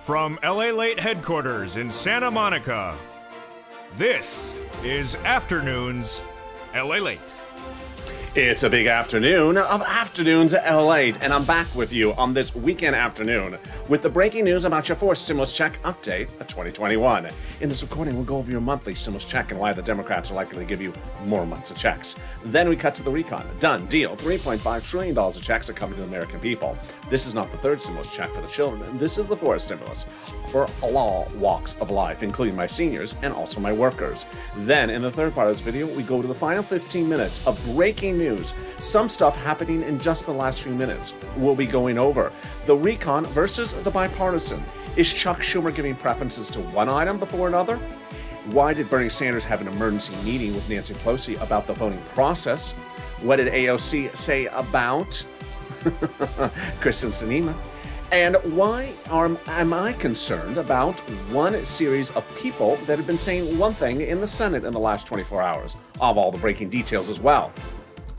From LALATE headquarters in Santa Monica, this is Afternoons LALATE. It's a big afternoon of Afternoons at LALATE, and I'm back with you on this weekend afternoon with the breaking news about your fourth stimulus check update of 2021. In this recording, we'll go over your monthly stimulus check and why the Democrats are likely to give you more months of checks. Then we cut to the recon. Done deal. $3.5 trillion of checks are coming to the American people. This is not the third stimulus check for the children. This is the fourth stimulus for all walks of life, including my seniors and also my workers. Then, in the third part of this video, we go to the final 15 minutes of breaking news. Some stuff happening in just the last few minutes. We'll be going over the recon versus the bipartisan. Is Chuck Schumer giving preferences to one item before another? Why did Bernie Sanders have an emergency meeting with Nancy Pelosi about the voting process? What did AOC say about Kristen Sinema? And why am I concerned about one series of people that have been saying one thing in the Senate in the last 24 hours? Of all the breaking details as well.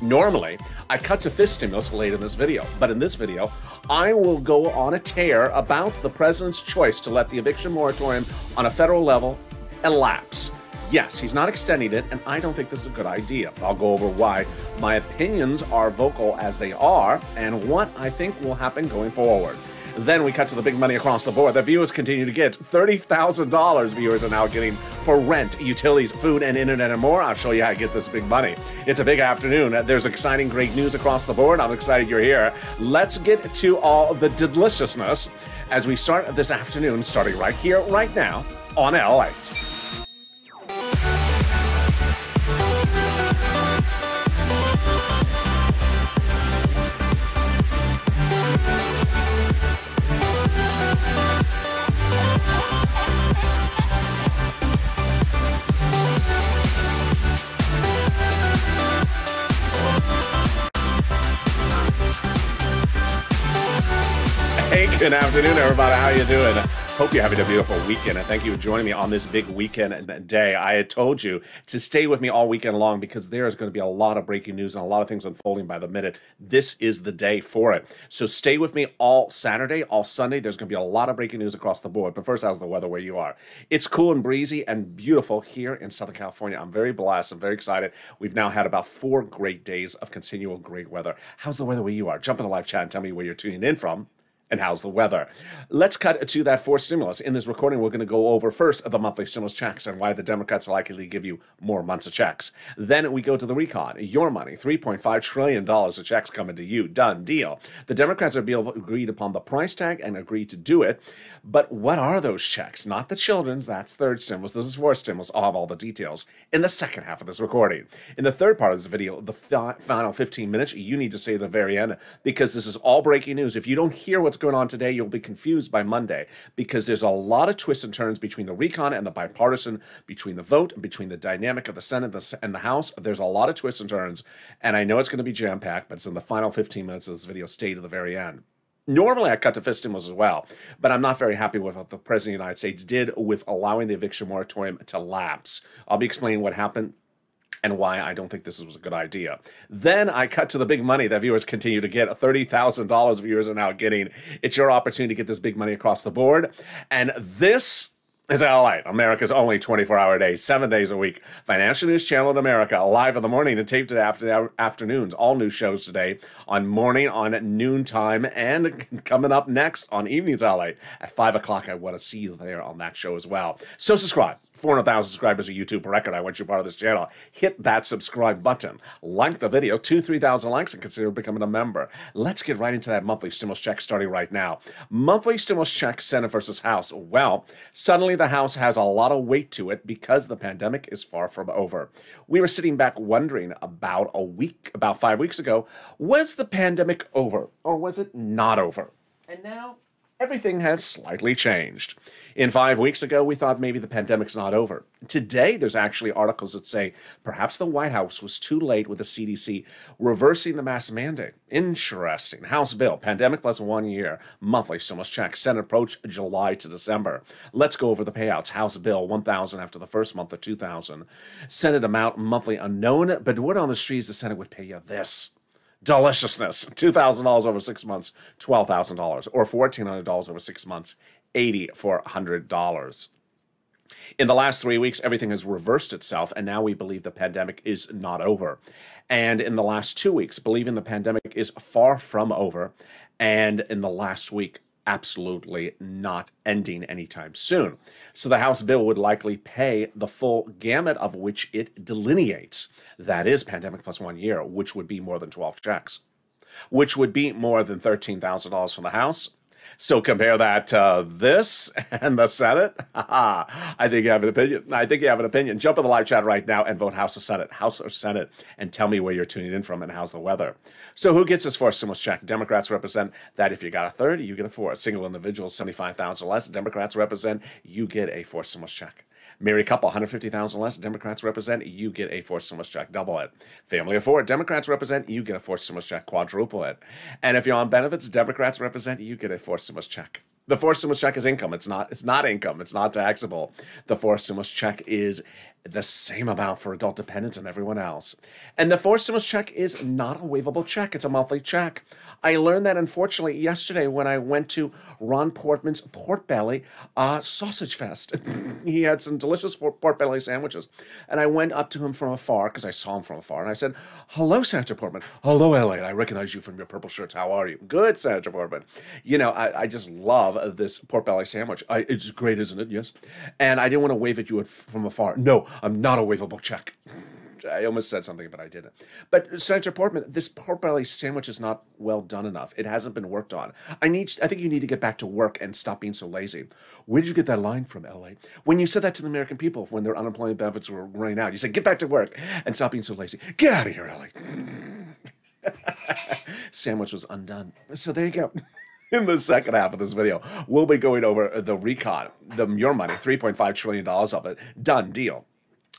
Normally, I cut to fifth stimulus late in this video, but in this video, I will go on a tear about the president's choice to let the eviction moratorium on a federal level elapse. Yes, he's not extending it, and I don't think this is a good idea. I'll go over why my opinions are vocal as they are, and what I think will happen going forward. Then we cut to the big money across the board. The viewers continue to get $30,000 viewers are now getting for rent, utilities, food, and internet and more. I'll show you how to get this big money. It's a big afternoon. There's exciting, great news across the board. I'm excited you're here. Let's get to all the deliciousness as we start this afternoon, starting right here, right now on LALATE. Hey, good afternoon, everybody. How you doing? Hope you're having a beautiful weekend, and thank you for joining me on this big weekend day. I had told you to stay with me all weekend long because there is going to be a lot of breaking news and a lot of things unfolding by the minute. This is the day for it. So stay with me all Saturday, all Sunday. There's going to be a lot of breaking news across the board. But first, how's the weather where you are? It's cool and breezy and beautiful here in Southern California. I'm very blessed. I'm very excited. We've now had about 4 great days of continual great weather. How's the weather where you are? Jump in the live chat and tell me where you're tuning in from. And how's the weather? Let's cut to that fourth stimulus. In this recording, we're going to go over first the monthly stimulus checks and why the Democrats are likely to give you more months of checks. Then we go to the recon. Your money, $3.5 trillion of checks coming to you. Done deal. The Democrats have agreed upon the price tag and agreed to do it. But what are those checks? Not the children's. That's third stimulus. This is fourth stimulus. I'll have all the details in the second half of this recording. In the third part of this video, the final 15 minutes, you need to stay to the very end because this is all breaking news. If you don't hear what's going on today, you'll be confused by Monday because there's a lot of twists and turns between the recon and the bipartisan, between the vote and between the dynamic of the Senate and the House. There's a lot of twists and turns, and I know it's going to be jam-packed, but it's in the final 15 minutes of this video. Stay to the very end. Normally, I cut to fifth stimulus as well, but I'm not very happy with what the President of the United States did with allowing the eviction moratorium to lapse. I'll be explaining what happened and why I don't think this was a good idea. Then I cut to the big money that viewers continue to get. $30,000 viewers are now getting. It's your opportunity to get this big money across the board. And this is LALATE, America's only 24-hour day, 7 days a week. Financial news channel in America, live in the morning and taped at afternoons. All new shows today on morning, on noontime, and coming up next on evenings LALATE at 5 o'clock. I want to see you there on that show as well. So subscribe. 400,000 subscribers of YouTube record. I want you part of this channel. Hit that subscribe button. Like the video. 2,000-3,000 likes and consider becoming a member. Let's get right into that monthly stimulus check starting right now. Monthly stimulus check, Senate versus House. Well, suddenly the House has a lot of weight to it because the pandemic is far from over. We were sitting back wondering about 5 weeks ago, was the pandemic over or was it not over? And now everything has slightly changed. 5 weeks ago, we thought maybe the pandemic's not over. Today, there's actually articles that say perhaps the White House was too late with the CDC reversing the mask mandate. Interesting. House bill, pandemic plus 1 year, monthly stimulus check, Senate approach July to December. Let's go over the payouts. House bill, $1,000 after the first month of $2,000. Senate amount monthly unknown, but word on the streets the Senate would pay you this. Deliciousness. $2,000 over 6 months, $12,000, or $1,400 over 6 months, $80 for $100. In the last 3 weeks, everything has reversed itself, and now we believe the pandemic is not over. And in the last 2 weeks, believing the pandemic is far from over, and in the last week, absolutely not ending anytime soon. So the House bill would likely pay the full gamut of which it delineates. That is pandemic plus 1 year, which would be more than 12 checks, which would be more than $13,000 for the House. So compare that to this and the Senate. I think you have an opinion. I think you have an opinion. Jump in the live chat right now and vote House or Senate. House or Senate, and tell me where you're tuning in from and how's the weather. So who gets this forced stimulus check? Democrats represent that if you got a third, you get a fourth. Single individuals, $75,000 less. Democrats represent you get a forced stimulus check. Married couple, $150,000 less. Democrats represent you get a forced stimulus check. Double it. Family of four, Democrats represent you get a forced stimulus check. Quadruple it. And if you're on benefits, Democrats represent you get a forced stimulus check. The forced stimulus check is income. It's not income. It's not taxable. The forced stimulus check is the same amount for adult dependents and everyone else. And the forced stimulus check is not a waivable check. It's a monthly check. I learned that, unfortunately, yesterday when I went to Ron Portman's Pork Belly Sausage Fest. He had some delicious pork belly sandwiches. And I went up to him from afar, because I saw him from afar, and I said, "Hello, Senator Portman. Hello, LA. I recognize you from your purple shirts. How are you?" "Good, Senator Portman." You know, I just love this pork belly sandwich. It's great, isn't it? Yes. And I didn't want to wave at you from afar. "No, I'm not a waivable check." I almost said something, but I didn't. But Senator Portman, this pork belly sandwich is not well done enough. It hasn't been worked on. I think you need to get back to work and stop being so lazy. Where did you get that line from, LA? When you said that to the American people when their unemployment benefits were running out, you said, "Get back to work and stop being so lazy. Get out of here, LA." Sandwich was undone. So there you go. In the second half of this video, we'll be going over the recon, your money, $3.5 trillion of it. Done deal.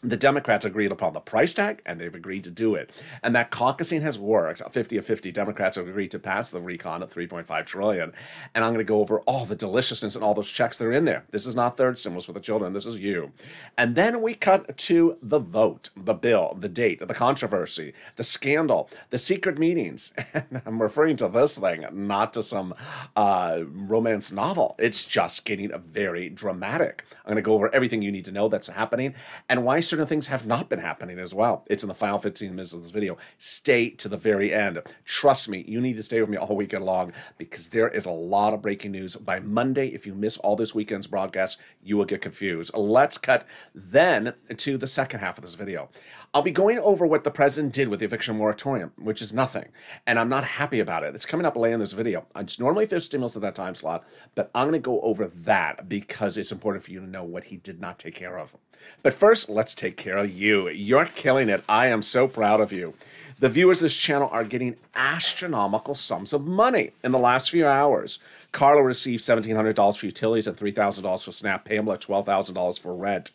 The Democrats agreed upon the price tag, and they've agreed to do it. And that caucusing has worked. 50 of 50 Democrats have agreed to pass the recon at $3.5 trillion. And I'm going to go over all the deliciousness and all those checks that are in there. This is not third stimulus for the children. This is you. And then we cut to the vote, the bill, the date, the controversy, the scandal, the secret meetings. And I'm referring to this thing, not to some romance novel. It's just getting very dramatic. I'm going to go over everything you need to know that's happening and why certain things have not been happening as well. It's in the final 15 minutes of this video. Stay to the very end. Trust me, you need to stay with me all weekend long because there is a lot of breaking news. By Monday, if you miss all this weekend's broadcast, you will get confused. Let's cut then to the second half of this video. I'll be going over what the president did with the eviction moratorium, which is nothing, and I'm not happy about it. It's coming up later in this video. It's normally there's stimulus at that time slot, but I'm going to go over that because it's important for you to know what he did not take care of. But first, let's take care of you. You're killing it. I am so proud of you. The viewers of this channel are getting astronomical sums of money in the last few hours. Carla received $1,700 for utilities and $3,000 for SNAP. Pamela, $12,000 for rent.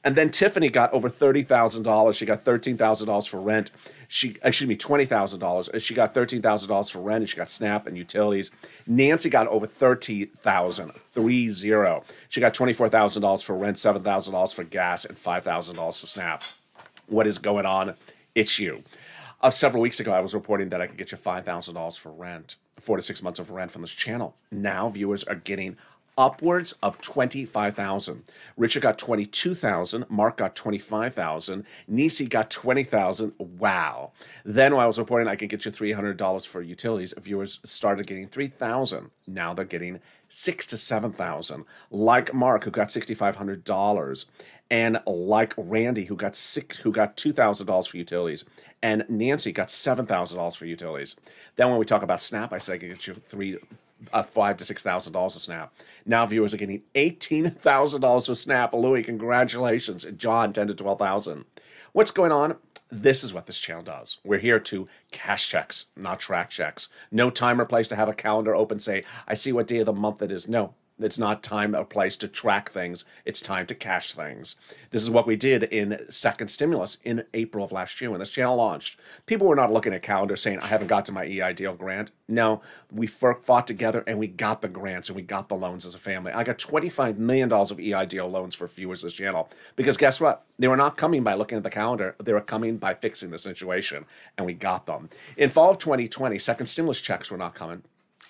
And then Tiffany got over $30,000. She got $13,000 for rent. $20,000. She got $13,000 for rent, and she got SNAP and utilities. Nancy got over $30,000, 30. She got $24,000 for rent, $7,000 for gas, and $5,000 for SNAP. What is going on? It's you. Several weeks ago, I was reporting that I could get you $5,000 for rent, 4 to 6 months of rent from this channel. Now viewers are getting upwards of $25,000. Richard got $22,000. Mark got $25,000. Nisi got $20,000. Wow. Then when I was reporting I could get you $300 for utilities, viewers started getting $3,000. Now they're getting $6,000 to $7,000. Like Mark, who got $6,500, and like Randy, who got $2,000 for utilities, and Nancy got $7,000 for utilities. Then when we talk about SNAP, I said I could get you $5,000 to $6,000 of SNAP. Now viewers are getting $18,000 of SNAP. Louis, congratulations. John, $10,000 to $12,000. What's going on? This is what this channel does. We're here to cash checks, not track checks. No time or place to have a calendar open, say, I see what day of the month it is. No. It's not time or place to track things. It's time to cash things. This is what we did in second stimulus in April of last year when this channel launched. People were not looking at calendars saying, I haven't got to my EIDL grant. No, we fought together and we got the grants and we got the loans as a family. I got $25 million of EIDL loans for viewers of this channel. Because guess what? They were not coming by looking at the calendar. They were coming by fixing the situation. And we got them. In fall of 2020, second stimulus checks were not coming.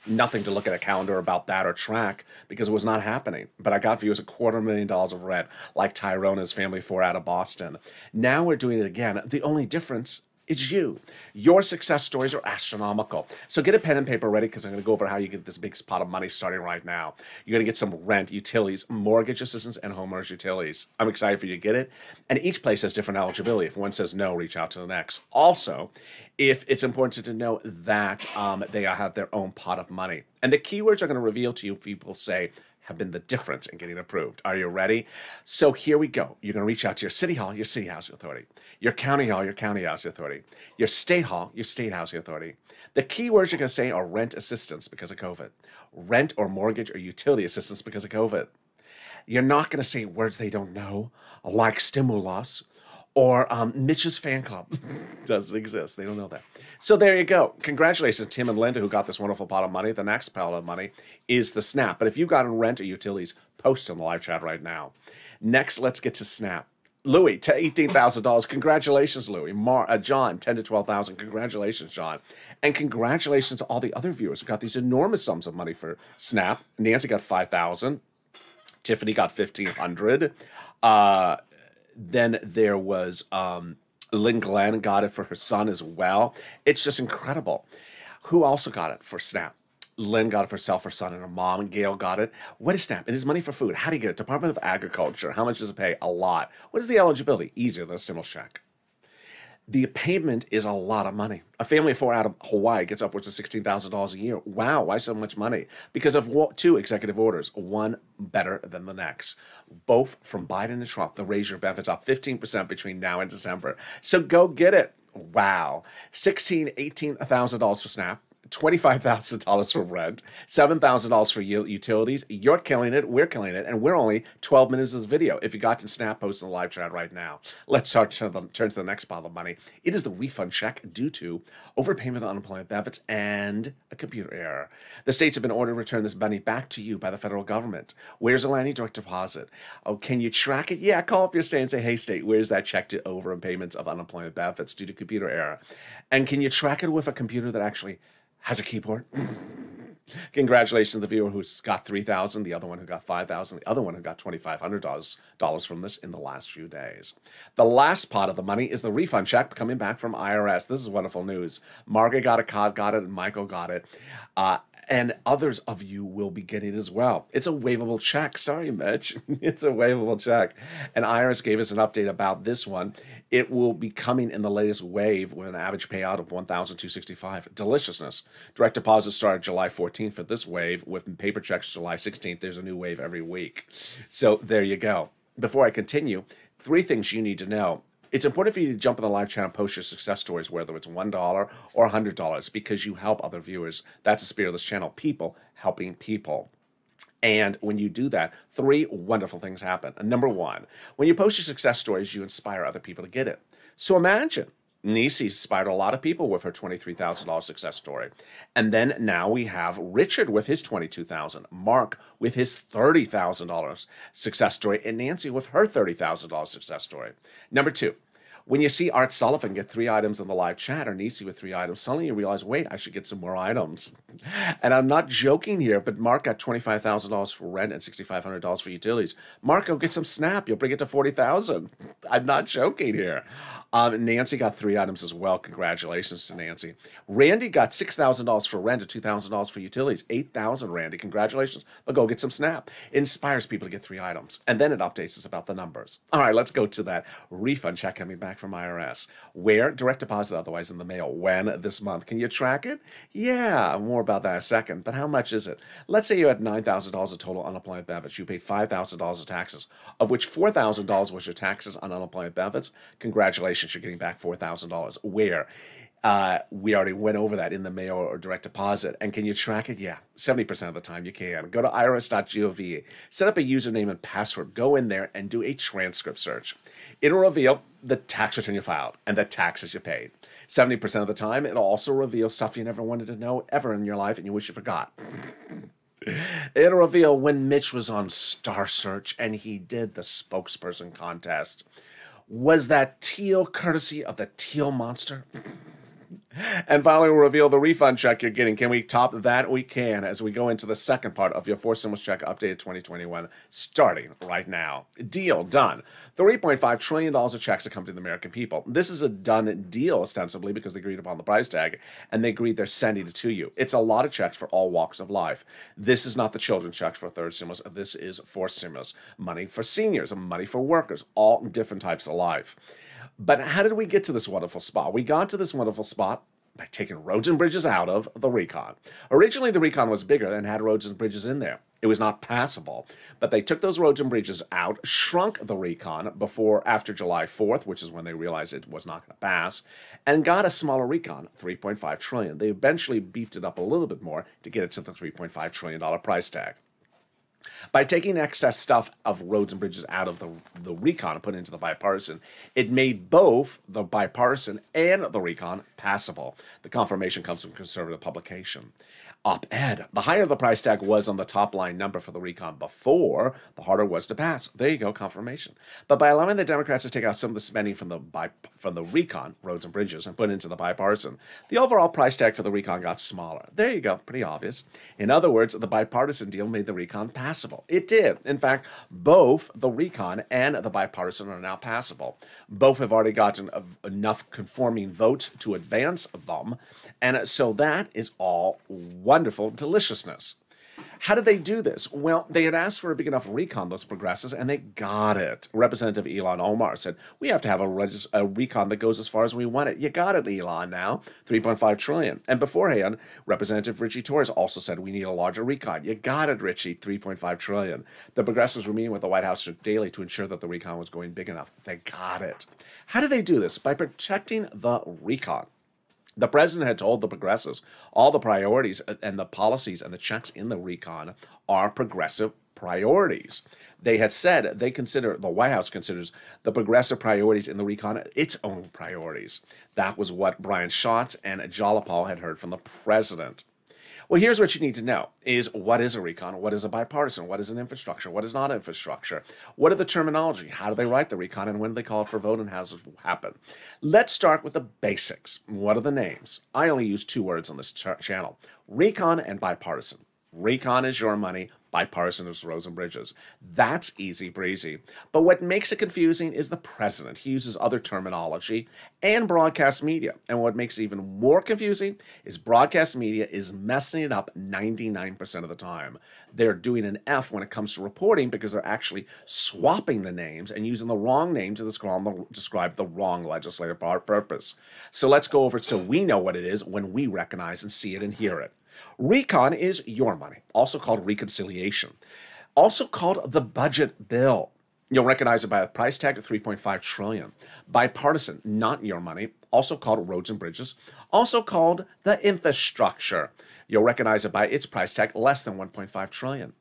Nothing to look at a calendar about that or track because it was not happening. But I got viewers $250,000 of rent, like Tyrone and his family 4 out of Boston. Now we're doing it again. The only difference is you. Your success stories are astronomical. So get a pen and paper ready because I'm going to go over how you get this big pot of money starting right now. You're going to get some rent, utilities, mortgage assistance, and homeowners utilities. I'm excited for you to get it. And each place has different eligibility. If one says no, reach out to the next. Also, if it's important to know that they have their own pot of money. And the keywords are going to reveal to you, people say, have been the difference in getting approved. Are you ready? So here we go. You're going to reach out to your city hall, your city housing authority, your county hall, your county housing authority, your state hall, your state housing authority. The keywords you're going to say are rent assistance because of COVID, rent or mortgage or utility assistance because of COVID. You're not going to say words they don't know, like stimulus or Mitch's fan club. Doesn't exist. They don't know that. So there you go. Congratulations, Tim and Linda, who got this wonderful pot of money. The next pot of money is the SNAP. But if you've got rent or utilities, post on the live chat right now. Next, let's get to SNAP. Louis, to $18,000. Congratulations, Louis. John, $10,000 to $12,000. Congratulations, John. And congratulations to all the other viewers who got these enormous sums of money for SNAP. Nancy got $5,000. Tiffany got $1,500. Then there was Lynn Glenn got it for her son as well. It's just incredible. Who also got it for SNAP? Lynn got it for herself, her son, and her mom. And Gail got it. What is SNAP? It is money for food. How do you get it? Department of Agriculture. How much does it pay? A lot. What is the eligibility? Easier than a stimulus check. The payment is a lot of money. A family of 4 out of Hawaii gets upwards of $16,000 a year. Wow, why so much money? Because of 2 executive orders, one better than the next. Both from Biden and Trump, they'll raise your benefits up 15% between now and December. So go get it. Wow. $18,000 for SNAP. $25,000 for rent, $7,000 for utilities. You're killing it. We're killing it. And we're only 12 minutes of this video. If you got to SNAP, post in the live chat right now. Let's turn to the next pile of money. It is the refund check due to overpayment of unemployment benefits and a computer error. The states have been ordered to return this money back to you by the federal government. Where's the landing direct deposit? Oh, can you track it? Yeah, call up your state and say, hey, state, where's that check to overpayments of unemployment benefits due to computer error? And can you track it with a computer that actually has a keyboard? Congratulations to the viewer who's got $3,000, the other one who got $5,000, the other one who got $2,500 from this in the last few days. The last pot of the money is the refund check coming back from IRS. This is wonderful news. Margaret got it, Cod got it, and Michael got it. And others of you will be getting it as well. It's a waivable check. Sorry, Mitch. It's a waivable check. And IRS gave us an update about this one. It will be coming in the latest wave with an average payout of $1,265. Deliciousness. Direct deposit started July 14th for this wave, with paper checks July 16th. There's a new wave every week. So there you go. Before I continue, 3 things you need to know. It's important for you to jump in the live chat and post your success stories, whether it's $1 or $100, because you help other viewers. That's the spirit of this channel, people helping people. And when you do that, 3 wonderful things happen. Number 1, when you post your success stories, you inspire other people to get it. So imagine, Nisi inspired a lot of people with her $23,000 success story. And then now we have Richard with his $22,000, Mark with his $30,000 success story, and Nancy with her $30,000 success story. Number 2, when you see Art Sullivan get 3 items in the live chat, or Nisi with 3 items, suddenly you realize, wait, I should get some more items. And I'm not joking here, but Mark got $25,000 for rent and $6,500 for utilities. Mark, go get some SNAP. You'll bring it to $40,000. I'm not joking here. Nancy got 3 items as well. Congratulations to Nancy. Randy got $6,000 for rent and $2,000 for utilities. $8,000, Randy. Congratulations. But go get some SNAP. It inspires people to get 3 items. And then it updates us about the numbers. All right, let's go to that refund check coming back from IRS. Where? Direct deposit, otherwise in the mail. When? This month. Can you track it? Yeah, more about that in a second. But how much is it? Let's say you had $9,000 of total unemployment benefits. You paid $5,000 of taxes, of which $4,000 was your taxes on unemployment benefits. Congratulations. You're getting back $4,000. Where? We already went over that in the mail or direct deposit. And can you track it? Yeah, 70% of the time you can. Go to irs.gov, set up a username and password, go in there and do a transcript search. It'll reveal the tax return you filed and the taxes you paid. 70% of the time, it'll also reveal stuff you never wanted to know ever in your life and you wish you forgot. It'll reveal when Mitch was on Star Search and he did the spokesperson contest. Was that teal courtesy of the teal monster? And finally, we'll reveal the refund check you're getting. Can we top that? We can, as we go into the second part of your fourth stimulus check updated 2021, starting right now. Deal done. $3.5 trillion of checks have come to the American people. This is a done deal, ostensibly, because they agreed upon the price tag, and they agreed they're sending it to you. It's a lot of checks for all walks of life. This is not the children's checks for third stimulus. This is fourth stimulus. Money for seniors, money for workers, all different types of life. But how did we get to this wonderful spot? We got to this wonderful spot by taking roads and bridges out of the recon. Originally, the recon was bigger and had roads and bridges in there. It was not passable. But they took those roads and bridges out, shrunk the recon after July 4th, which is when they realized it was not going to pass, and got a smaller recon, $3.5 trillion. They eventually beefed it up a little bit more to get it to the $3.5 trillion price tag. By taking excess stuff of roads and bridges out of the recon and put it into the bipartisan, it made both the bipartisan and the recon passable. The confirmation comes from conservative publication. Op-ed. The higher the price tag was on the top line number for the recon before, the harder it was to pass. There you go, confirmation. But by allowing the Democrats to take out some of the spending from the recon, roads and bridges, and put it into the bipartisan, the overall price tag for the recon got smaller. There you go, pretty obvious. In other words, the bipartisan deal made the recon passable. It did. In fact, both the recon and the bipartisan are now passable. Both have already gotten enough conforming votes to advance them, and so that is all wonderful deliciousness. How did they do this? Well, they had asked for a big enough recon, those progressives, and they got it. Representative Elon Omar said, we have to have a recon that goes as far as we want it. You got it, Elon, now. $3.5 trillion. And beforehand, Representative Richie Torres also said, we need a larger recon. You got it, Richie, $3.5 trillion. The progressives were meeting with the White House daily to ensure that the recon was going big enough. They got it. How did they do this? By protecting the recon. The president had told the progressives all the priorities and the policies and the checks in the recon are progressive priorities. They had said the White House considers the progressive priorities in the recon its own priorities. That was what Brian Schatz and Jalapal had heard from the president. Well, here's what you need to know is what is a recon? What is a bipartisan? What is an infrastructure? What is not infrastructure? What are the terminology? How do they write the recon? And when do they call it for vote and how does it happen? Let's start with the basics. What are the names? I only use two words on this channel. Recon and bipartisan. Recon is your money. Bipartisan is roads and bridges. That's easy breezy. But what makes it confusing is the president. He uses other terminology and broadcast media. And what makes it even more confusing is broadcast media is messing it up 99% of the time. They're doing an F when it comes to reporting because they're actually swapping the names and using the wrong name to describe the wrong legislative purpose. So let's go over it so we know what it is when we recognize and see it and hear it. Recon is your money, also called reconciliation, also called the budget bill. You'll recognize it by a price tag of $3.5 trillion. Bipartisan, not your money, also called roads and bridges, also called the infrastructure. You'll recognize it by its price tag less than $1.5 trillion.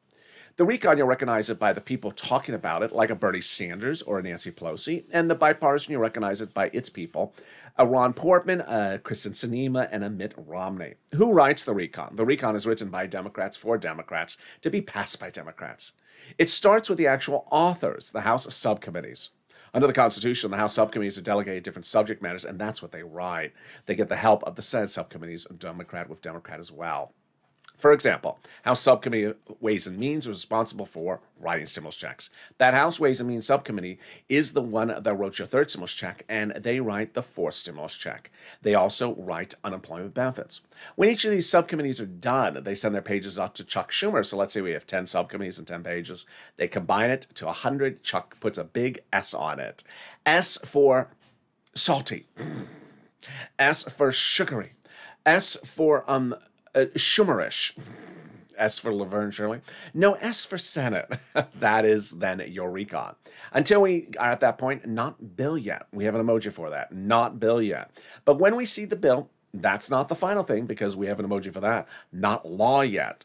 The recon, you'll recognize it by the people talking about it, like a Bernie Sanders or a Nancy Pelosi. And the bipartisan, you'll recognize it by its people, a Ron Portman, a Kristen Sinema, and a Mitt Romney. Who writes the recon? The recon is written by Democrats for Democrats to be passed by Democrats. It starts with the actual authors, the House subcommittees. Under the Constitution, the House subcommittees are delegated different subject matters, and that's what they write. They get the help of the Senate subcommittees, Democrat with Democrat as well. For example, House Subcommittee Ways and Means was responsible for writing stimulus checks. That House Ways and Means Subcommittee is the one that wrote your third stimulus check, and they write the fourth stimulus check. They also write unemployment benefits. When each of these subcommittees are done, they send their pages out to Chuck Schumer. So let's say we have 10 subcommittees and 10 pages. They combine it to 100. Chuck puts a big S on it. S for salty. S for sugary. S for Schumerish. S for Laverne Shirley. No, S for Senate. That is then your recon. Until we are at that point, not bill yet. We have an emoji for that. Not bill yet. But when we see the bill, that's not the final thing because we have an emoji for that. Not law yet.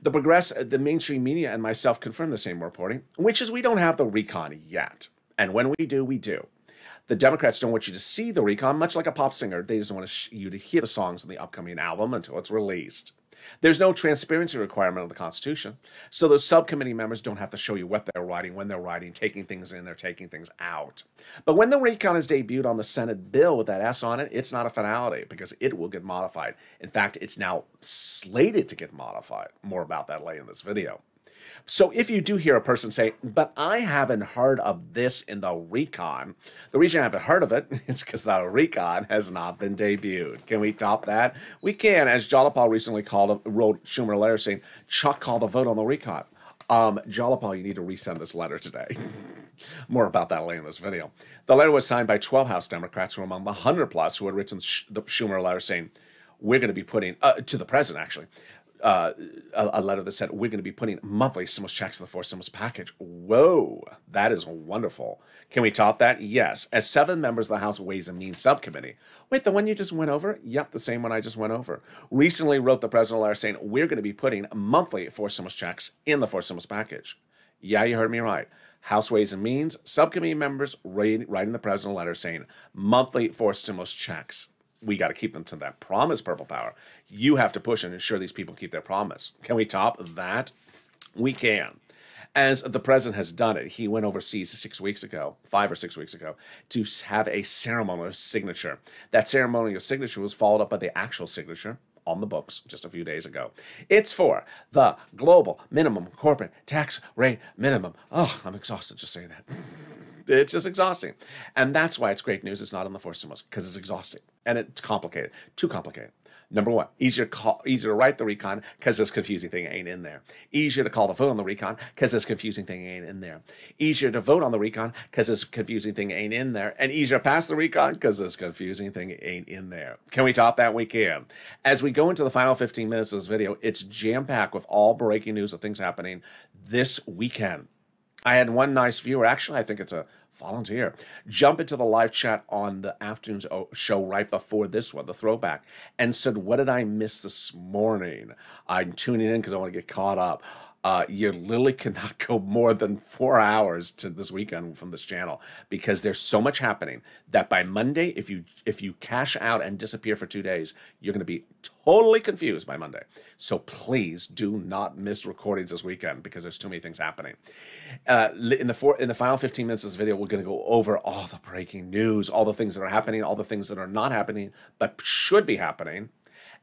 The mainstream media and myself confirm the same reporting, which is we don't have the recon yet. And when we do, we do. The Democrats don't want you to see the recon, much like a pop singer. They just want you to hear the songs on the upcoming album until it's released. There's no transparency requirement of the Constitution, so those subcommittee members don't have to show you what they're writing, when they're writing, taking things in, they're taking things out. But when the recon is debuted on the Senate bill with that S on it, it's not a finality because it will get modified. In fact, it's now slated to get modified. More about that later in this video. So if you do hear a person say, but I haven't heard of this in the recon, the reason I haven't heard of it is because the recon has not been debuted. Can we top that? We can, as Jalapal recently wrote Schumer a letter saying, Chuck called a vote on the recon. Jalapal, you need to resend this letter today. More about that later in this video. The letter was signed by 12 House Democrats who were among the 100+ who had written the Schumer letter saying, we're going to be putting, to the president actually, a letter that said, we're going to be putting monthly stimulus checks in the fourth stimulus package. Whoa, that is wonderful. Can we top that? Yes. As 7 members of the House Ways and Means Subcommittee. Wait, the one you just went over? Yep, the same one I just went over. Recently wrote the president a letter saying, we're going to be putting monthly fourth stimulus checks in the fourth stimulus package. Yeah, you heard me right. House Ways and Means Subcommittee members writing the president a letter saying, monthly fourth stimulus checks. We got to keep them to that promise, Purple Power. You have to push and ensure these people keep their promise. Can we top that? We can. As the president has done it, he went overseas 5 or 6 weeks ago, to have a ceremonial signature. That ceremonial signature was followed up by the actual signature on the books just a few days ago. It's for the global minimum corporate tax rate minimum. Oh, I'm exhausted just saying that. It's just exhausting. And that's why it's great news. It's not in the fourth stimulus, because it's exhausting. And it's complicated. Too complicated. Number one, easier to write the recon because this confusing thing ain't in there. Easier to call the vote on the recon because this confusing thing ain't in there. Easier to vote on the recon because this confusing thing ain't in there. And easier to pass the recon because this confusing thing ain't in there. Can we top that? We can. As we go into the final 15 minutes of this video, it's jam-packed with all breaking news of things happening this weekend. I had one nice viewer, actually I think it's a volunteer, jump into the live chat on the afternoon's show right before this one, the throwback, and said, what did I miss this morning? I'm tuning in because I want to get caught up. You literally cannot go more than 4 hours to this weekend from this channel because there's so much happening that by Monday, if you cash out and disappear for 2 days, you're going to be totally confused by Monday. So please do not miss recordings this weekend because there's too many things happening. In the final 15 minutes of this video, we're going to go over all the breaking news, all the things that are happening, all the things that are not happening but should be happening.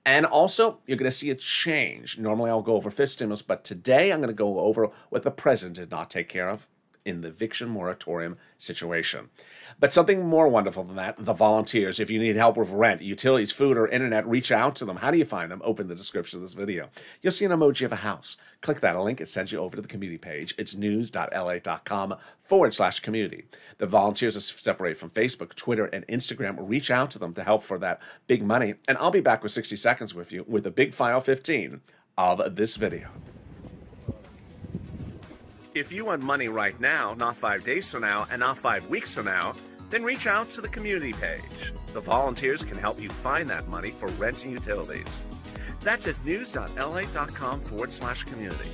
And also, you're going to see a change. Normally, I'll go over fifth stimulus, but today I'm going to go over what the president did not take care of in the eviction moratorium situation. But something more wonderful than that, the volunteers. If you need help with rent, utilities, food, or internet, reach out to them. How do you find them? Open the description of this video. You'll see an emoji of a house. Click that link. It sends you over to the community page. It's news.lalate.com/community. The volunteers are separated from Facebook, Twitter, and Instagram. Reach out to them to help for that big money. And I'll be back with 60 seconds with you with the big final 15 of this video. If you want money right now, not 5 days from now, and not 5 weeks from now, then reach out to the community page. The volunteers can help you find that money for rent and utilities. That's at news.lalate.com/community.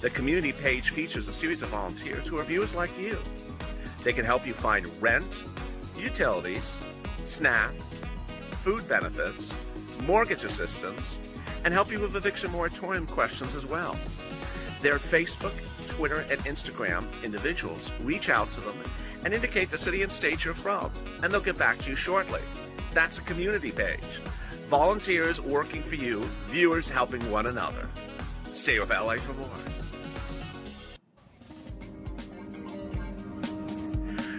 The community page features a series of volunteers who are viewers like you. They can help you find rent, utilities, SNAP, food benefits, mortgage assistance, and help you with eviction moratorium questions as well. They're Facebook, Twitter, and Instagram individuals. Reach out to them and indicate the city and state you're from, and they'll get back to you shortly. That's a community page. Volunteers working for you, viewers helping one another. Stay with LA for more.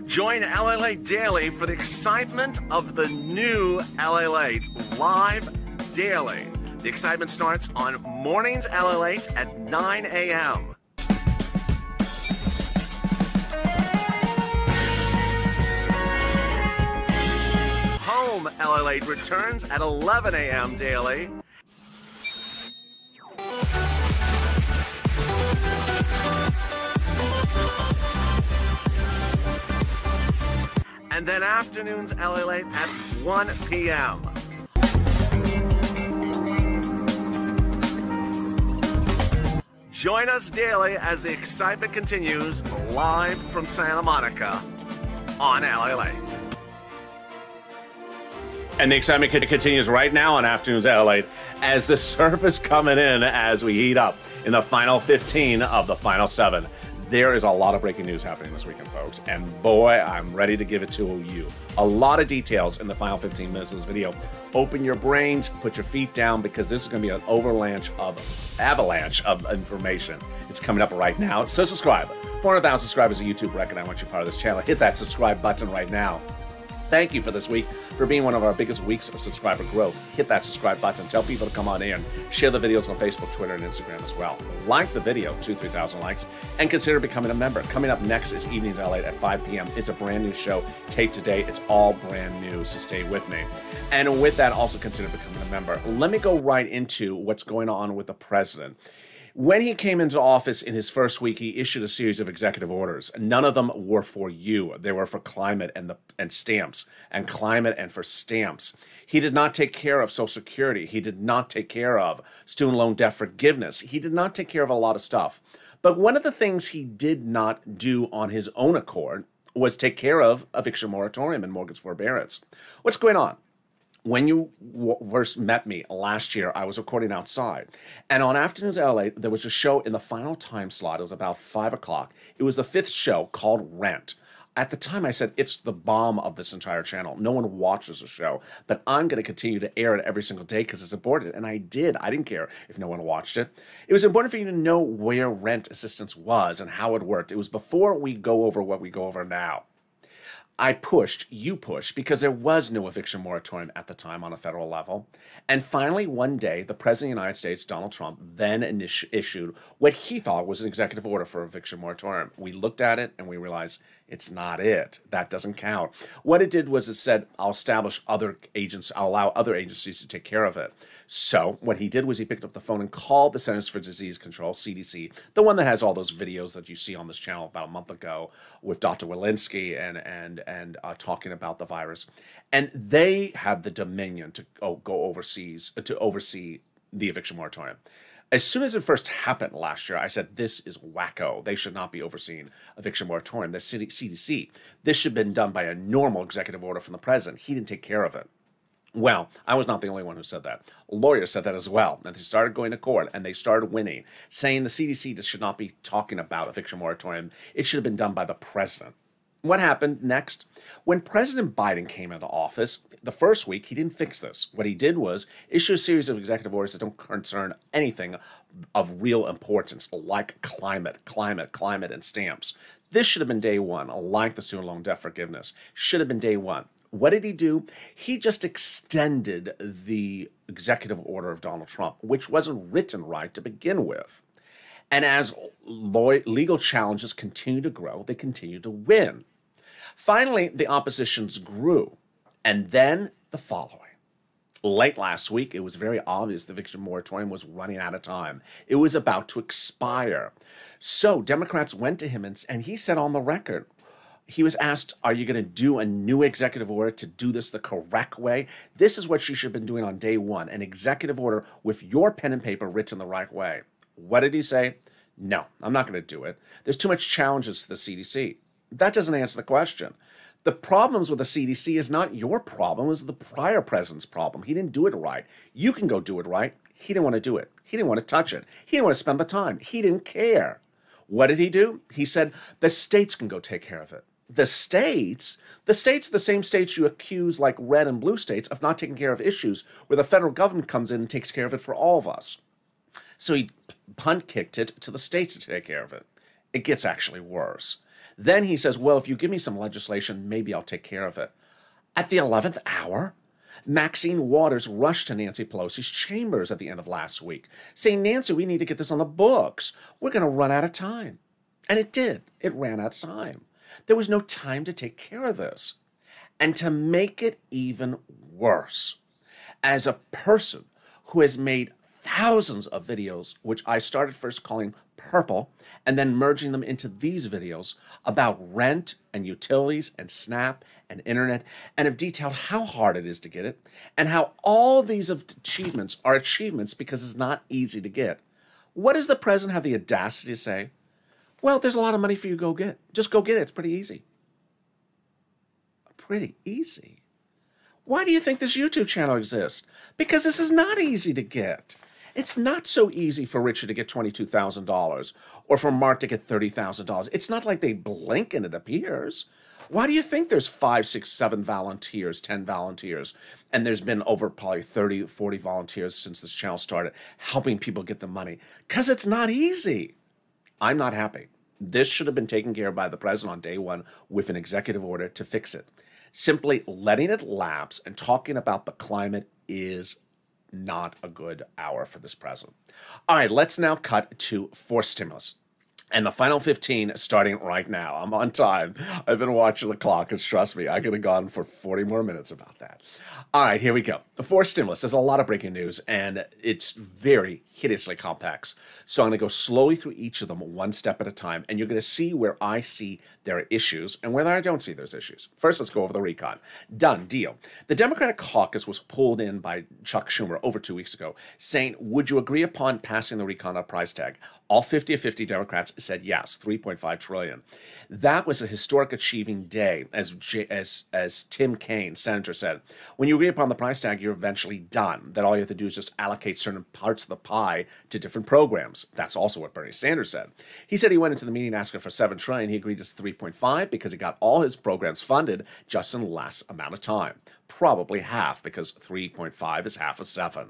Join LALATE daily for the excitement of the new LALATE live daily. The excitement starts on mornings LALATE at 9 a.m. Home LALATE returns at 11 a.m. daily. And then afternoons LALATE at 1 p.m. Join us daily as the excitement continues live from Santa Monica on LALATE. And the excitement continues right now on Afternoons LALATE as the surf is coming in as we heat up in the final 15 of the final 7. There is a lot of breaking news happening this weekend, folks, and boy, I'm ready to give it to you. A lot of details in the final 15 minutes of this video. Open your brains, put your feet down, because this is going to be an avalanche of information. It's coming up right now. So subscribe. 400,000 subscribers on YouTube record. I want you part of this channel. Hit that subscribe button right now. Thank you for this week, for being one of our biggest weeks of subscriber growth. Hit that subscribe button. Tell people to come on in. Share the videos on Facebook, Twitter, and Instagram as well. Like the video, 2,000-3,000 likes, and consider becoming a member. Coming up next is Evenings LALATE at 5 p.m. It's a brand new show, taped today. It's all brand new, so stay with me. And with that, also consider becoming a member. Let me go right into what's going on with the president. When he came into office in his first week, he issued a series of executive orders. None of them were for you. They were for climate and stamps, and climate and for stamps. He did not take care of Social Security. He did not take care of student loan debt forgiveness. He did not take care of a lot of stuff. But one of the things he did not do on his own accord was take care of eviction moratorium and mortgage forbearance. What's going on? When you first met me last year, I was recording outside. And on Afternoons LA, there was a show in the final time slot. It was about 5 o'clock. It was the 5th show called Rent. At the time, I said, it's the bomb of this entire channel. No one watches the show, but I'm going to continue to air it every single day because it's important. And I did. I didn't care if no one watched it. It was important for you to know where rent assistance was and how it worked. It was before we go over what we go over now. I pushed, you pushed, because there was no eviction moratorium at the time on a federal level. And finally, one day, the President of the United States, Donald Trump, then issued what he thought was an executive order for eviction moratorium. We looked at it and we realized it's not it. That doesn't count. What it did was it said, I'll establish other agents, I'll allow other agencies to take care of it. So what he did was he picked up the phone and called the Centers for Disease Control, CDC, the one that has all those videos that you see on this channel about a month ago with Dr. Walensky and talking about the virus. And they had the dominion to go overseas, to oversee the eviction moratorium. As soon as it first happened last year, I said, this is wacko. They should not be overseeing eviction moratorium. The CDC. This should have been done by a normal executive order from the president. He didn't take care of it. Well, I was not the only one who said that. Lawyers said that as well. And they started going to court and they started winning, saying the CDC should not be talking about eviction moratorium. It should have been done by the president. What happened next? When President Biden came into office, the first week, he didn't fix this. What he did was issue a series of executive orders that don't concern anything of real importance, like climate, and stamps. This should have been day one, like the student loan debt forgiveness. Should have been day one. What did he do? He just extended the executive order of Donald Trump, which wasn't written right to begin with. And as legal challenges continue to grow, they continue to win. Finally, the oppositions grew, and then the following. Late last week, it was very obvious the eviction moratorium was running out of time. It was about to expire. So Democrats went to him, and he said on the record, he was asked, are you going to do a new executive order to do this the correct way? This is what you should have been doing on day one, an executive order with your pen and paper written the right way. What did he say? No, I'm not going to do it. There's too much challenges to the CDC. That doesn't answer the question. The problems with the CDC is not your problem. It was the prior president's problem. He didn't do it right. You can go do it right. He didn't want to do it. He didn't want to touch it. He didn't want to spend the time. He didn't care. What did he do? He said, the states can go take care of it. The states are the same states you accuse, like red and blue states, of not taking care of issues, where the federal government comes in and takes care of it for all of us. So he punt-kicked it to the states to take care of it. It gets actually worse. Then he says, well, if you give me some legislation, maybe I'll take care of it. At the 11th hour, Maxine Waters rushed to Nancy Pelosi's chambers at the end of last week, saying, Nancy, we need to get this on the books. We're going to run out of time. And it did. It ran out of time. There was no time to take care of this. And to make it even worse, as a person who has made thousands of videos, which I started first calling Purple, and then merging them into these videos about rent and utilities and SNAP and internet, and have detailed how hard it is to get it, and how all these achievements are achievements because it's not easy to get. What does the president have the audacity to say? Well, there's a lot of money for you to go get. Just go get it. It's pretty easy. Pretty easy. Why do you think this YouTube channel exists? Because this is not easy to get. It's not so easy for Richard to get $22,000 or for Mark to get $30,000. It's not like they blink and it appears. Why do you think there's 5, 6, 7 volunteers, 10 volunteers, and there's been over probably 30, 40 volunteers since this channel started helping people get the money? Because it's not easy. I'm not happy. This should have been taken care of by the president on day one with an executive order to fix it. Simply letting it lapse and talking about the climate is not a good hour for this president. All right, let's now cut to forced stimulus. And the final 15 starting right now. I'm on time. I've been watching the clock, and trust me, I could have gone for 40 more minutes about that. All right, here we go. The forced stimulus. There's a lot of breaking news, and it's very hideously complex. So I'm going to go slowly through each of them one step at a time, and you're going to see where I see there are issues and where I don't see those issues. First, let's go over the recon. Done. Deal. The Democratic caucus was pulled in by Chuck Schumer over 2 weeks ago, saying, would you agree upon passing the recon on price tag? All 50 of 50 Democrats said yes, $3.5 trillion. That was a historic achieving day, as Tim Kaine, senator, said. When you agree upon the price tag, you're eventually done. That all you have to do is just allocate certain parts of the pie to different programs. That's also what Bernie Sanders said. He said he went into the meeting asking for $7 trillion. He agreed to 3.5 because he got all his programs funded just in less amount of time. Probably half, because 3.5 is half of 7.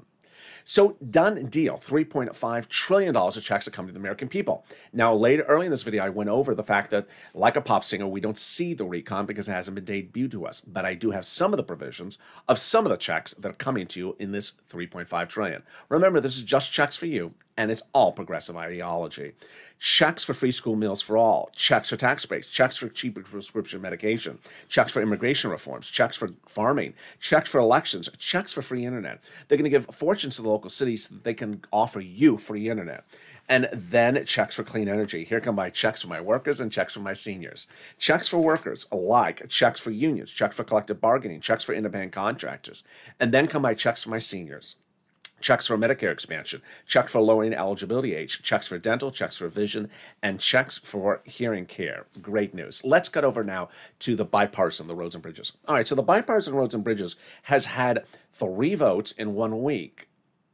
So done deal, $3.5 trillion of checks that come to the American people. Now, early in this video, I went over the fact that, like a pop singer, we don't see the recon because it hasn't been debuted to us. But I do have some of the provisions of some of the checks that are coming to you in this $3.5 trillion. Remember, this is just checks for you, and it's all progressive ideology. Checks for free school meals for all, checks for tax breaks, checks for cheaper prescription medication, checks for immigration reforms, checks for farming, checks for elections, checks for free internet. They're going to give fortunes to the local cities so that they can offer you free internet. And then checks for clean energy. Here come my checks for my workers and checks for my seniors. Checks for workers alike, checks for unions, checks for collective bargaining, checks for independent contractors. And then come my checks for my seniors. Checks for Medicare expansion, checks for lowering eligibility age, checks for dental, checks for vision, and checks for hearing care. Great news. Let's cut over now to the bipartisan, the roads and bridges. All right, so the bipartisan roads and bridges has had 3 votes in 1 week.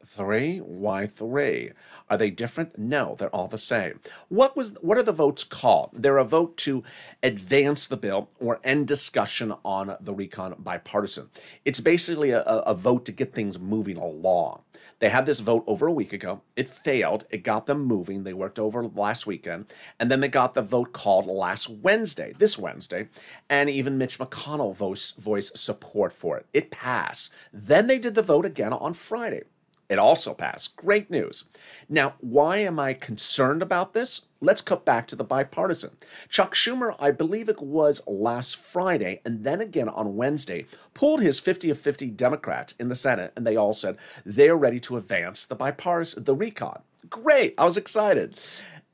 3? Why 3? Are they different? No, they're all the same. What are the votes called? They're a vote to advance the bill or end discussion on the recon bipartisan. It's basically a vote to get things moving along. They had this vote over a week ago. It failed. It got them moving. They worked over last weekend. And then they got the vote called last Wednesday, this Wednesday. And even Mitch McConnell voiced support for it. It passed. Then they did the vote again on Friday. It also passed. Great news. Now, why am I concerned about this? Let's cut back to the bipartisan. Chuck Schumer, I believe it was last Friday, and then again on Wednesday, pulled his 50 of 50 Democrats in the Senate, and they all said they're ready to advance the bipartisan, the recon. Great. I was excited.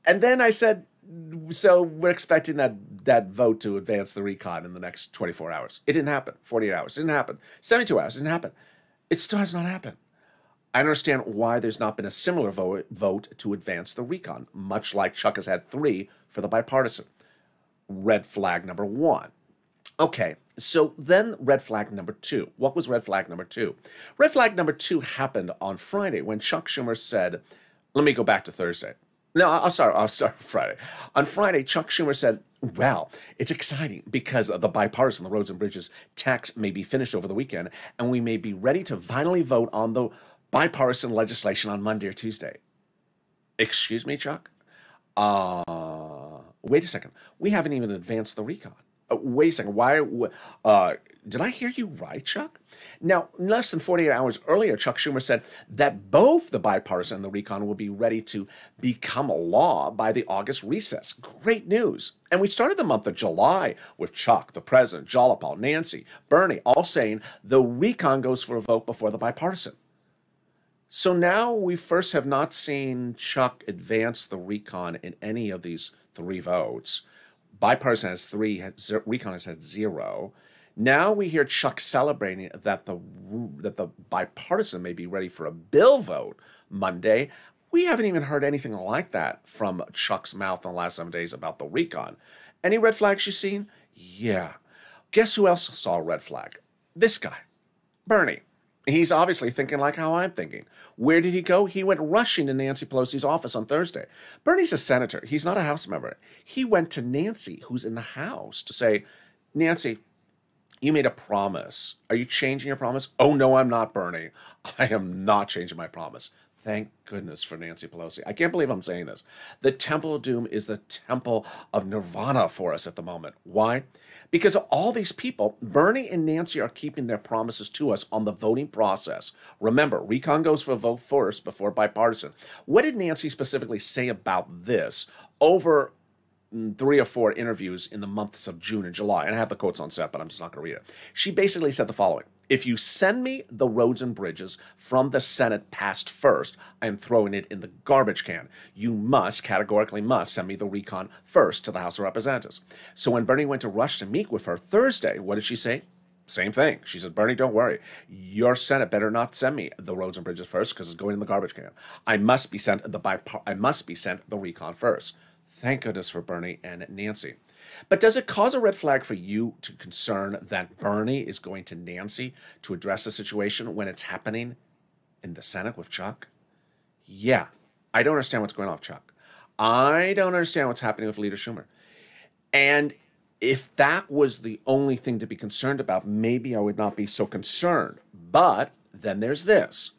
And then I said, so we're expecting that vote to advance the recon in the next 24 hours. It didn't happen. 48 hours. It didn't happen. 72 hours. It didn't happen. It still has not happened. I understand why there's not been a similar vote to advance the recon, much like Chuck has had 3 for the bipartisan. Red flag number 1. Okay, so then red flag number 2. What was red flag number 2? Red flag number 2 happened on Friday when Chuck Schumer said, let me go back to Thursday. No, I'll start Friday. On Friday, Chuck Schumer said, well, it's exciting because the bipartisan, the roads and bridges tax may be finished over the weekend, and we may be ready to finally vote on the bipartisan legislation on Monday or Tuesday. Excuse me, Chuck? Wait a second. We haven't even advanced the recon. Wait a second. Why? Did I hear you right, Chuck? Now, less than 48 hours earlier, Chuck Schumer said that both the bipartisan and the recon will be ready to become a law by the August recess. Great news. And we started the month of July with Chuck, the president, Jalopal, Nancy, Bernie, all saying the recon goes for a vote before the bipartisan. So now we first have not seen Chuck advance the recon in any of these 3 votes. Bipartisan has 3, recon has had 0. Now we hear Chuck celebrating that the bipartisan may be ready for a bill vote Monday. We haven't even heard anything like that from Chuck's mouth in the last 7 days about the recon. Any red flags you've seen? Yeah. Guess who else saw a red flag? This guy. Bernie. He's obviously thinking like how I'm thinking. Where did he go? He went rushing to Nancy Pelosi's office on Thursday. Bernie's a senator. He's not a House member. He went to Nancy, who's in the House, to say, Nancy, you made a promise. Are you changing your promise? Oh, no, I'm not, Bernie. I am not changing my promise. Thank goodness for Nancy Pelosi. I can't believe I'm saying this. The Temple of Doom is the temple of Nirvana for us at the moment. Why? Because all these people, Bernie and Nancy, are keeping their promises to us on the voting process. Remember, recon goes for a vote first before bipartisan. What did Nancy specifically say about this over 3 or 4 interviews in the months of June and July? And I have the quotes on set, but I'm just not going to read it. She basically said the following. If you send me the roads and bridges from the Senate passed first, I am throwing it in the garbage can. You must, categorically must, send me the recon first to the House of Representatives. So when Bernie went to rush to meet with her Thursday, what did she say? Same thing. She said, Bernie, don't worry. Your Senate better not send me the roads and bridges first because it's going in the garbage can. I must be sent the recon first. Thank goodness for Bernie and Nancy. But does it cause a red flag for you to concern that Bernie is going to Nancy to address the situation when it's happening in the Senate with Chuck? Yeah, I don't understand what's going on with Chuck. I don't understand what's happening with Leader Schumer. And if that was the only thing to be concerned about, maybe I would not be so concerned. But then there's this.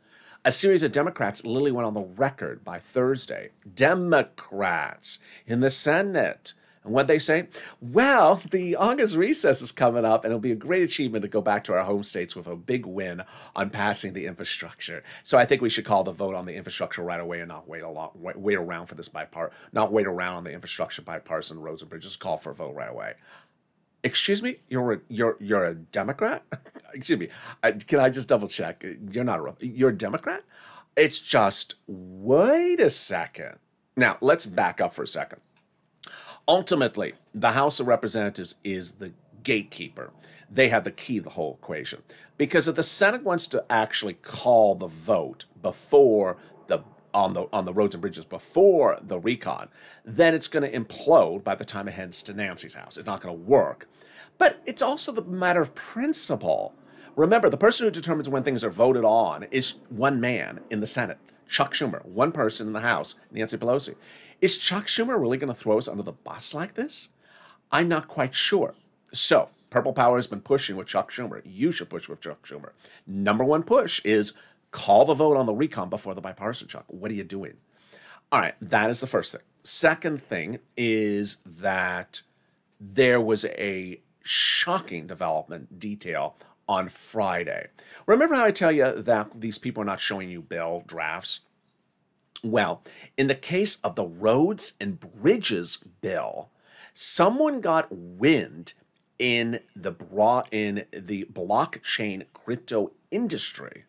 A series of Democrats literally went on the record by Thursday. Democrats in the Senate. And what they say? Well, the August recess is coming up, and it'll be a great achievement to go back to our home states with a big win on passing the infrastructure. So I think we should call the vote on the infrastructure right away and not wait around for this not wait around on the infrastructure bipartisan roads and bridges. Call for a vote right away. Excuse me, you're a Democrat? Excuse me, can I just double check? You're a Democrat? It's just, wait a second. Now, let's back up for a second. Ultimately, the House of Representatives is the gatekeeper. They have the key to the whole equation. Because if the Senate wants to actually call the vote before on the roads and bridges before the recon, then it's going to implode by the time it heads to Nancy's house. It's not going to work. But it's also the matter of principle. Remember, the person who determines when things are voted on is one man in the Senate, Chuck Schumer. One person in the House, Nancy Pelosi. Is Chuck Schumer really going to throw us under the bus like this? I'm not quite sure. So, Purple Power has been pushing with Chuck Schumer. You should push with Chuck Schumer. Number one push is call the vote on the recon before the bipartisan, Chuck. What are you doing? All right, that is the first thing. Second thing is that there was a shocking development detail on Friday. Remember how I tell you that these people are not showing you bill drafts? Well, in the case of the roads and bridges bill, someone got wind in the blockchain crypto industry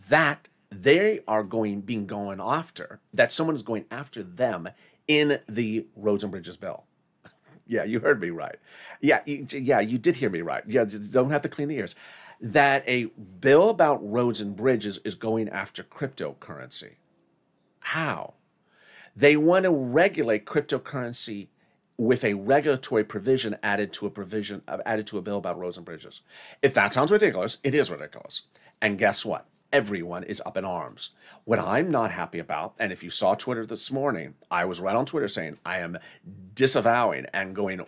that they are being going after, that someone is going after them in the roads and bridges bill. Yeah, you heard me right. Yeah, you did hear me right. Yeah, you don't have to clean the ears. That a bill about roads and bridges is going after cryptocurrency. How? They want to regulate cryptocurrency with a regulatory provision added to a bill about roads and bridges. If that sounds ridiculous, it is ridiculous. And guess what? Everyone is up in arms. What I'm not happy about, and if you saw Twitter this morning, I was right on Twitter saying I am disavowing and going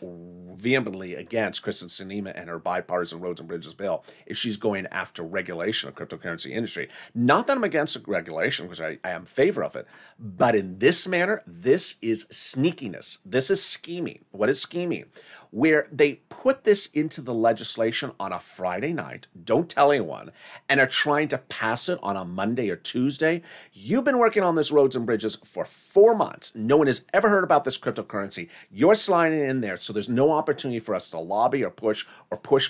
vehemently against Kristen Sinema and her bipartisan roads and bridges bill if she's going after regulation of cryptocurrency industry. Not that I'm against regulation, because I am in favor of it, but in this manner, this is sneakiness. This is scheming. What is scheming? Where they put this into the legislation on a Friday night, don't tell anyone, and are trying to pass it on a Monday or Tuesday. You've been working on this roads and bridges for 4 months. No one has ever heard about this cryptocurrency. You're sliding it in there, so there's no opportunity for us to lobby or push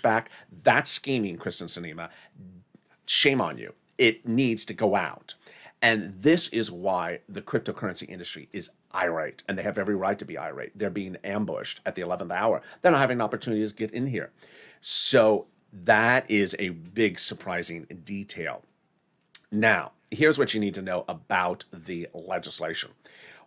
back. That's scheming, Kristen Sinema. Shame on you. It needs to go out. And this is why the cryptocurrency industry is irate, and they have every right to be irate. They're being ambushed at the 11th hour. They're not having an opportunity to get in here. So that is a big surprising detail. Now, here's what you need to know about the legislation.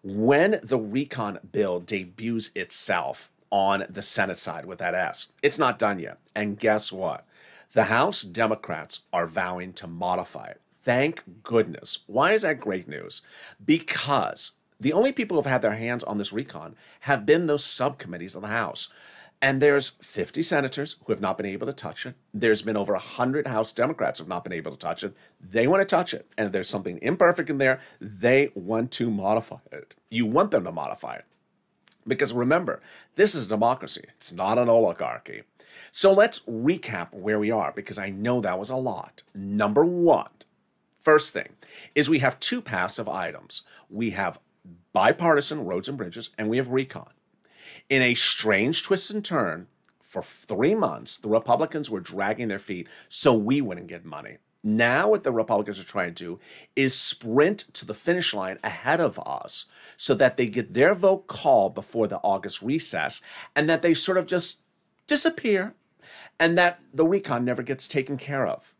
When the recon bill debuts itself on the Senate side with that S, it's not done yet. And guess what? The House Democrats are vowing to modify it. Thank goodness. Why is that great news? Because the only people who have had their hands on this recon have been those subcommittees of the House. And there's 50 senators who have not been able to touch it. There's been over 100 House Democrats who have not been able to touch it. They want to touch it. And if there's something imperfect in there, they want to modify it. You want them to modify it. Because remember, this is a democracy. It's not an oligarchy. So let's recap where we are, because I know that was a lot. Number one, first thing, is we have two passive items. We have bipartisan roads and bridges, and we have recon. In a strange twist and turn, for 3 months, the Republicans were dragging their feet so we wouldn't get money. Now what the Republicans are trying to do is sprint to the finish line ahead of us so that they get their vote called before the August recess, and that they sort of just disappear, and that the recon never gets taken care of.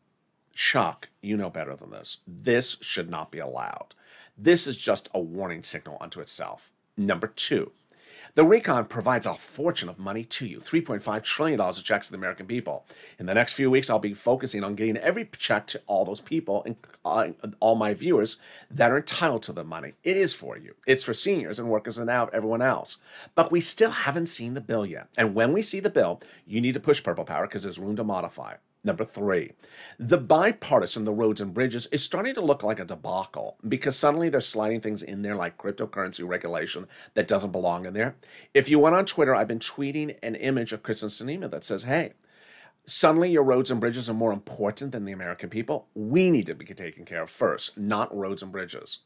Chuck, you know better than this. This should not be allowed. This is just a warning signal unto itself. Number two, the recon provides a fortune of money to you, $3.5 trillion of checks to the American people. In the next few weeks, I'll be focusing on getting every check to all those people and all my viewers that are entitled to the money. It is for you. It's for seniors and workers and everyone else. But we still haven't seen the bill yet. And when we see the bill, you need to push Purple Power because there's room to modify. Number three, the bipartisan, the roads and bridges, is starting to look like a debacle because suddenly they're sliding things in there like cryptocurrency regulation that doesn't belong in there. If you went on Twitter, I've been tweeting an image of Kristen Sinema that says, hey, suddenly your roads and bridges are more important than the American people. We need to be taken care of first, not roads and bridges.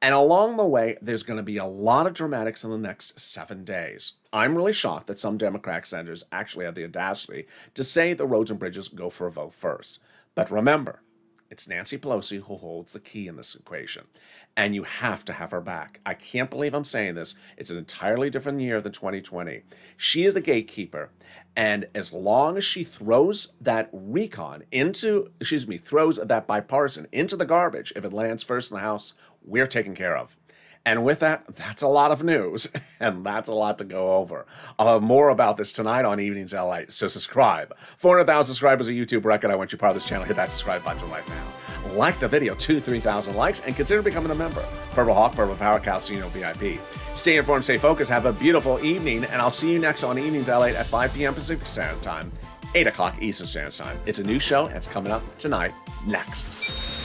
And along the way, there's going to be a lot of dramatics in the next 7 days. I'm really shocked that some Democratic senators actually had the audacity to say the roads and bridges go for a vote first. But remember, it's Nancy Pelosi who holds the key in this equation. And you have to have her back. I can't believe I'm saying this. It's an entirely different year than 2020. She is the gatekeeper. And as long as she throws that recon throws that bipartisan into the garbage, if it lands first in the House, we're taken care of. And with that, that's a lot of news, and that's a lot to go over. I'll have more about this tonight on Evenings LALATE, so subscribe. 400,000 subscribers a YouTube record. I want you part of this channel. Hit that subscribe button right now. Like the video, 2,000-3,000 likes, and consider becoming a member. Purple Hawk, Purple Power, Calcino VIP. Stay informed, stay focused, have a beautiful evening, and I'll see you next on Evenings LALATE at 5 p.m. Pacific Standard Time, 8 o'clock Eastern Standard Time. It's a new show, and it's coming up tonight, next.